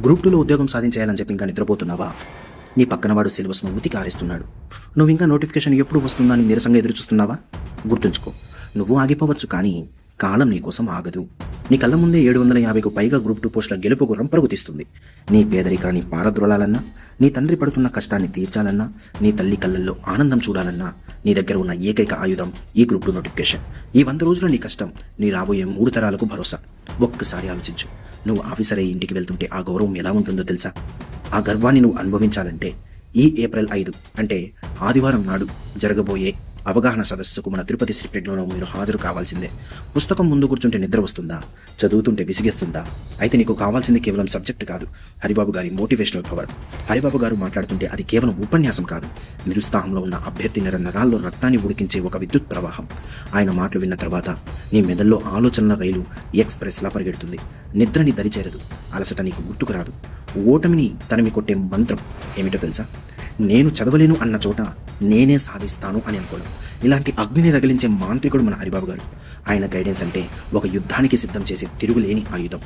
Group 2లో ఉద్యోగం సాధించేయాలని చెప్పి ఇంకా నిద్రపోతున్నావా? నీ పక్కనవాడు సిలబస్ను ఉతికి ఆరేస్తున్నాడు. నువ్వు ఇంకా నోటిఫికేషన్ ఎప్పుడు వస్తుందా అని నీరసంగా ఎదురుచూస్తున్నావా? గుర్తుంచుకో, నువ్వు ఆగిపోవచ్చు, కానీ కాలం నీకోసం ఆగదు. నీ కళ్ళ ముందే 750కు పైగా గ్రూప్ 2 పోస్టుల గెలుపు గుర్రం పరుగుతీస్తుంది. నీ పేదరికాన్ని పారద్రోలాలన్నా, నీ తండ్రి పడుతున్న కష్టాన్ని తీర్చాలన్నా, నీ తల్లి కళ్ళల్లో ఆనందం చూడాలన్నా నీ దగ్గర ఉన్న ఏకైక ఆయుధం ఈ గ్రూప్ 2 నోటిఫికేషన్. ఈ 100 రోజుల నీ కష్టం నీ రాబోయే 3 తరాలకు భరోసా. ఒక్కసారి ఆలోచించు. నువ్వు ఆఫీసర్ అయ్యి ఇంటికి వెళ్తుంటే ఆ గౌరవం ఎలా ఉంటుందో తెలుసా? ఆ గర్వాన్ని నువ్వు అనుభవించాలంటే ఈ ఏప్రిల్ 5 అంటే ఆదివారం నాడు జరగబోయే అవగాహన సదస్సుకు మన తిరుపతి శ్రీ ప్రజ్ఞలో మీరు హాజరు కావాల్సిందే. పుస్తకం ముందు కూర్చుంటే నిద్ర వస్తుందా? చదువుతుంటే విసిగేస్తుందా? అయితే నీకు కావాల్సింది కేవలం సబ్జెక్ట్ కాదు, హరిబాబు గారి మోటివేషనల్ పవర్. హరిబాబు గారు మాట్లాడుతుంటే అది కేవలం ఉపన్యాసం కాదు, నిరుత్సాహంలో ఉన్న అభ్యర్థి నరాల్లో రక్తాన్ని ఉడికించే ఒక విద్యుత్ ప్రవాహం. ఆయన మాటలు విన్న తర్వాత నీ మెదల్లో ఆలోచనల రైలు ఎక్స్ప్రెస్లా పరిగెడుతుంది. నిద్రని దరిచేరదు, అలసట నీకు గుర్తుకు రాదు. ఓటమిని తనమి కొట్టే మంత్రం ఏమిటో తెలుసా? నేను చదవలేను అన్న చోట నేనే సాధిస్తాను అని అనుకోవడం. ఇలాంటి అగ్నిని రగిలించే మాంత్రికుడు మన హరిబాబు గారు. ఆయన గైడెన్స్ అంటే ఒక యుద్ధానికి సిద్ధం చేసే తిరుగులేని ఆయుధం.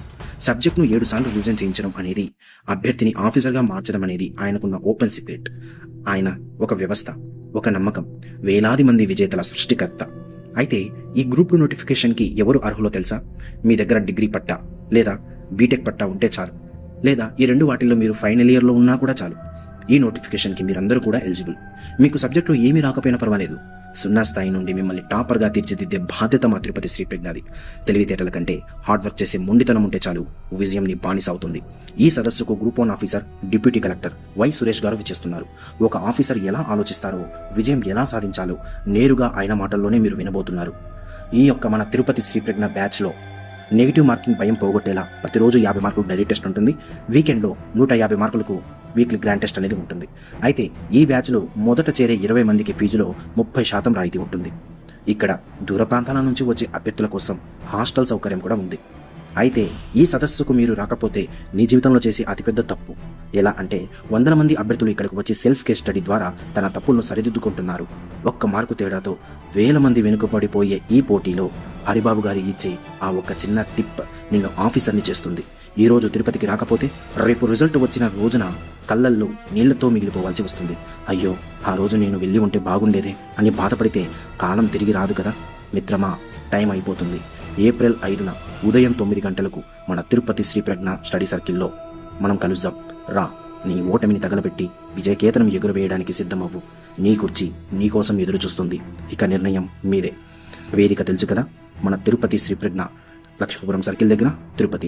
సబ్జెక్ట్ను 7 సార్లు రివిజన్ చేయించడం అనేది, అభ్యర్థిని ఆఫీసర్గా మార్చడం అనేది ఆయనకున్న ఓపెన్ సీక్రెట్. ఆయన ఒక వ్యవస్థ, ఒక నమ్మకం, వేలాది మంది విజేతల సృష్టికర్త. అయితే ఈ గ్రూప్ 2 నోటిఫికేషన్కి ఎవరు అర్హులో తెలుసా? మీ దగ్గర డిగ్రీ పట్టా లేదా బీటెక్ పట్టా ఉంటే చాలు, లేదా ఈ 2 వాటిల్లో మీరు ఫైనల్ ఇయర్లో ఉన్నా కూడా చాలు. ఈ నోటిఫికేషన్కి మీరందరూ కూడా ఎలిజిబుల్. మీకు సబ్జెక్టులో ఏమీ రాకపోయినా పర్వాలేదు, 0 స్థాయి నుండి మిమ్మల్ని టాపర్గా తీర్చిదిద్దే బాధ్యత మా తిరుపతి శ్రీ ప్రజ్ఞది. తెలివితేటల కంటే హార్డ్ వర్క్ చేసే మొండితనం ఉంటే చాలు, విజయం నీ బానిస అవుతుంది. ఈ సదస్సుకు group 1 officer deputy collector Y Suresh గారు విచ్చేస్తున్నారు. ఒక ఆఫీసర్ ఎలా ఆలోచిస్తారో, విజయం ఎలా సాధించాలో నేరుగా ఆయన మాటల్లోనే మీరు వినబోతున్నారు. ఈ యొక్క మన తిరుపతి శ్రీ ప్రజ్ఞ బ్యాచ్లో నెగిటివ్ మార్కింగ్ భయం పోగొట్టేలా ప్రతిరోజు 50 మార్కులు డైలీ టెస్ట్ ఉంటుంది. వీకెండ్లో 150 మార్కులకు వీక్లీ గ్రాండ్ టెస్ట్ అనేది ఉంటుంది. అయితే ఈ బ్యాచ్లో మొదట చేరే 20 మందికి ఫీజులో 30% రాయితీ ఉంటుంది. ఇక్కడ దూర ప్రాంతాల నుంచి వచ్చే అభ్యర్థుల కోసం హాస్టల్ సౌకర్యం కూడా ఉంది. అయితే ఈ సదస్సుకు మీరు రాకపోతే నీ జీవితంలో చేసే అతిపెద్ద తప్పు. ఎలా అంటే 100 మంది అభ్యర్థులు ఇక్కడికి వచ్చి సెల్ఫ్ కేస్ స్టడీ ద్వారా తన తప్పులను సరిదిద్దుకుంటున్నారు. 1 మార్కు తేడాతో 1000 మంది వెనుకబడిపోయే ఈ పోటీలో హరిబాబు గారి ఇచ్చే ఆ ఒక్క చిన్న టిప్ నిన్ను ఆఫీసర్ని చేస్తుంది. ఈ రోజు తిరుపతికి రాకపోతే రేపు రిజల్ట్ వచ్చిన రోజున కళ్ళల్లో నీళ్లతో మిగిలిపోవాల్సి వస్తుంది. అయ్యో, ఆ రోజు నేను వెళ్ళి ఉంటే బాగుండేదే అని బాధపడితే కాలం తిరిగి రాదు కదా. మిత్రమా, టైం అయిపోతుంది. ఏప్రిల్ 5న ఉదయం 9 గంటలకు మన తిరుపతి శ్రీ ప్రజ్ఞ స్టడీ సర్కిల్లో మనం కలుద్దాం. రా, నీ ఓటమిని తగలబెట్టి విజయకేతనం ఎగురవేయడానికి సిద్ధమవ్వు. నీ కుర్చీ నీకోసం ఎదురు చూస్తుంది. ఇక నిర్ణయం మీదే. వేదిక తెలుసు కదా, మన తిరుపతి శ్రీ ప్రజ్ఞ, లక్ష్మీపురం సర్కిల్ దగ్గర, తిరుపతి.